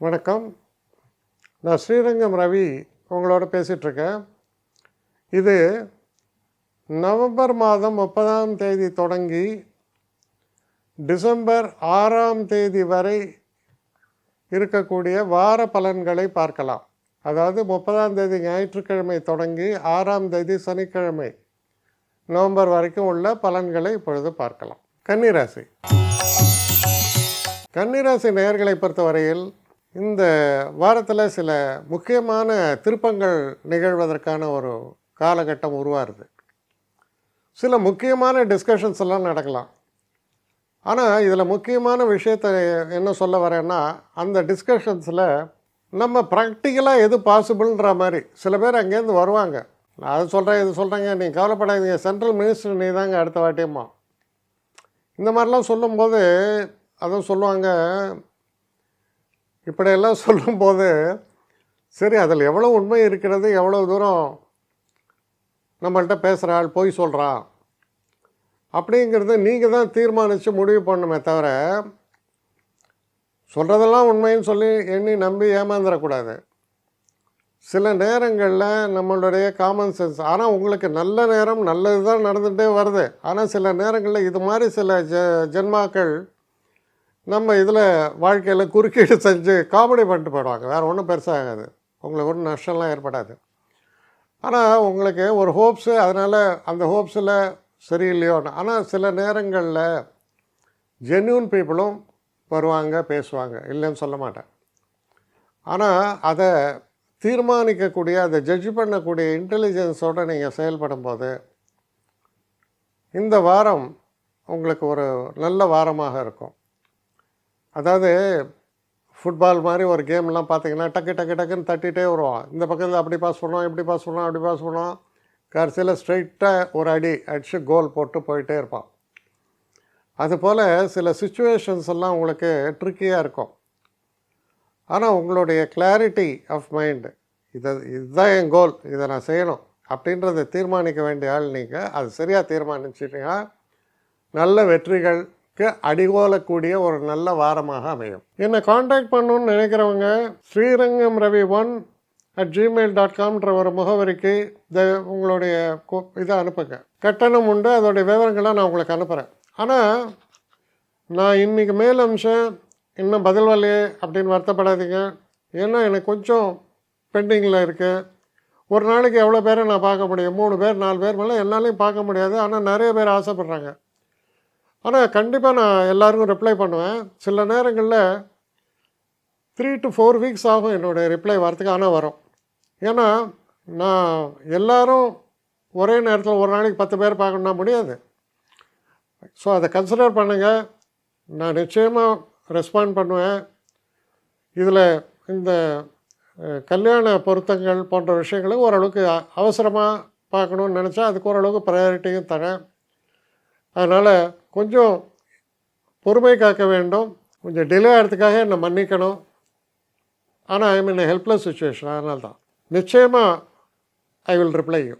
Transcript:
வணக்கம். நான் ஸ்ரீரங்கம் ரவி உங்களோட பேசிகிட்ருக்கேன். இது நவம்பர் மாதம் 30ஆம் தேதி தொடங்கி டிசம்பர் 6ஆம் தேதி வரை இருக்கக்கூடிய வார பலன்களை பார்க்கலாம். அதாவது 30ஆம் தேதி ஞாயிற்றுக்கிழமை தொடங்கி 6ஆம் தேதி சனிக்கிழமை நவம்பர் வரைக்கும் உள்ள பலன்களை இப்பொழுது பார்க்கலாம். கன்னிராசி நேயர்களை பொறுத்தவரையில் இந்த வாரத்தில் சில முக்கியமான திருப்பங்கள் நிகழ்வதற்கான ஒரு காலகட்டம் உருவாகுது. சில முக்கியமான டிஸ்கஷன்ஸ் எல்லாம் நடக்கலாம். ஆனால் இதில் முக்கியமான விஷயத்தை என்ன சொல்ல வரேன்னா, அந்த டிஸ்கஷன்ஸில் நம்ம ப்ராக்டிக்கலாக எது பாசிபிள்ன்ற மாதிரி சில பேர் அங்கேருந்து வருவாங்க. நான் அது சொல்கிறேன் இது சொல்கிறேங்க, நீங்கள் கவலைப்படாதீங்க, சென்ட்ரல் மினிஸ்டர் நீ தாங்க அடுத்த வாட்டியம்மா, இந்த மாதிரிலாம் சொல்லும்போது அதுவும் சொல்லுவாங்க. இப்படியெல்லாம் சொல்லும்போது சரி, அதில் எவ்வளோ உண்மை இருக்கிறது, எவ்வளோ தூரம் நம்மள்கிட்ட பேசுகிற ஆள் போய் சொல்கிறான் அப்படிங்கிறத நீங்கள் தான் தீர்மானித்து முடிவு பண்ணணுமே தவிர, சொல்கிறதெல்லாம் உண்மைன்னு சொல்லி எண்ணி நம்பி ஏமாந்துடக்கூடாது. சில நேரங்களில் நம்மளுடைய காமன் சென்ஸ், ஆனால் உங்களுக்கு நல்ல நேரம் நல்லது தான் நடந்துகிட்டே வருது. ஆனால் சில நேரங்களில் இது மாதிரி சில ஜென்மாக்கள் நம்ம இதில் வாழ்க்கையில் குறுக்கீடு செஞ்சு காமெடி பண்ணிட்டு போயிடுவாங்க. வேறு ஒன்றும் பெருசாகாது, உங்களுக்கு ஒன்றும் நஷ்டம்லாம் ஏற்படாது. ஆனால் உங்களுக்கு ஒரு ஹோப்ஸு, அதனால் அந்த ஹோப்ஸில் சரியில்லையோன்னு. ஆனால் சில நேரங்களில் ஜென்யூன் பீப்புளும் வருவாங்க, பேசுவாங்க, இல்லைன்னு சொல்ல மாட்டேன். ஆனால் அதை தீர்மானிக்கக்கூடிய, அதை ஜட்ஜ் பண்ணக்கூடிய இன்டெலிஜென்ஸோடு நீங்கள் செயல்படும் போது இந்த வாரம் உங்களுக்கு ஒரு நல்ல வாரமாக இருக்கும். அதாவது ஃபுட்பால் மாதிரி ஒரு கேம்லாம் பார்த்தீங்கன்னா டக்குன்னு தட்டிகிட்டே வருவான். இந்த பக்கத்தில் அப்படி பாஸ் பண்ணுவோம், இப்படி பாஸ் பண்ணுவோம், அப்படி பாஸ் பண்ணுவோம். கடைசியில் ஸ்ட்ரைட்டாக ஒரு அடி அடித்து கோல் போட்டு போயிட்டே இருப்பான். அதுபோல் சில சுச்சுவேஷன்ஸ் எல்லாம் உங்களுக்கு ட்ரிக்கியாக இருக்கும். ஆனால் உங்களுடைய கிளாரிட்டி ஆஃப் மைண்டு, இதுதான் என் கோல், இதை நான் செய்யணும் அப்படின்றத தீர்மானிக்க வேண்டிய ஆள் நீங்கள். அது சரியாக தீர்மானிச்சிட்டிங்கன்னா நல்ல வெற்றிகள் அடிகோலக்கூடிய ஒரு நல்ல வாரமாக அமையும். என்னை காண்டாக்ட் பண்ணணுன்னு நினைக்கிறவங்க srirangam.ravi1@gmail.com ஒரு முகவரிக்கு உங்களுடைய இதை அனுப்புங்க. கட்டணம் உண்டு, அதோடைய விவரங்களை நான் உங்களுக்கு அனுப்புகிறேன். ஆனால் நான் இன்றைக்கி மேல் அம்சம் இன்னும் பதில் வரலையே அப்படின்னு வருத்தப்படாதீங்க. ஏன்னா எனக்கு கொஞ்சம் பெண்டிங்கில் இருக்குது. ஒரு நாளைக்கு எவ்வளோ பேரை நான் பார்க்க முடியும்? 3 பேர் 4 பேர் மேலே என்னாலையும் பார்க்க முடியாது. ஆனால் நிறைய பேர் ஆசைப்பட்றாங்க. ஆனால் கண்டிப்பாக நான் எல்லாருக்கும் ரிப்ளை பண்ணுவேன். சில நேரங்களில் 3 to 4 வீக்ஸ் ஆகும் என்னுடைய ரிப்ளை வரத்துக்கு. ஆனால் வரும். ஏன்னா நான் எல்லோரும் ஒரே நேரத்தில் ஒரு நாளைக்கு 10 பேர் பார்க்கணுன்னா முடியாது. ஸோ அதை கன்சிடர் பண்ணுங்கள். நான் நிச்சயமாக ரெஸ்பாண்ட் பண்ணுவேன். இதில் இந்த கல்யாண பொருத்தங்கள் போன்ற விஷயங்களுக்கு ஓரளவுக்கு அவசரமாக பார்க்கணுன்னு நினச்சா அதுக்கு ஓரளவுக்கு ப்ரையாரிட்டியும் தரேன். அதனால் கொஞ்சம் பொறுமை காக்க வேண்டும். கொஞ்சம் டிலே ஆகிறதுக்காக என்னை மன்னிக்கணும். ஆனால் ஐ மீன் ஹெல்ப்லெஸ் சுச்சுவேஷன். அதனால தான் நிச்சயமாக ஐ வில் ரிப்ளை யூ.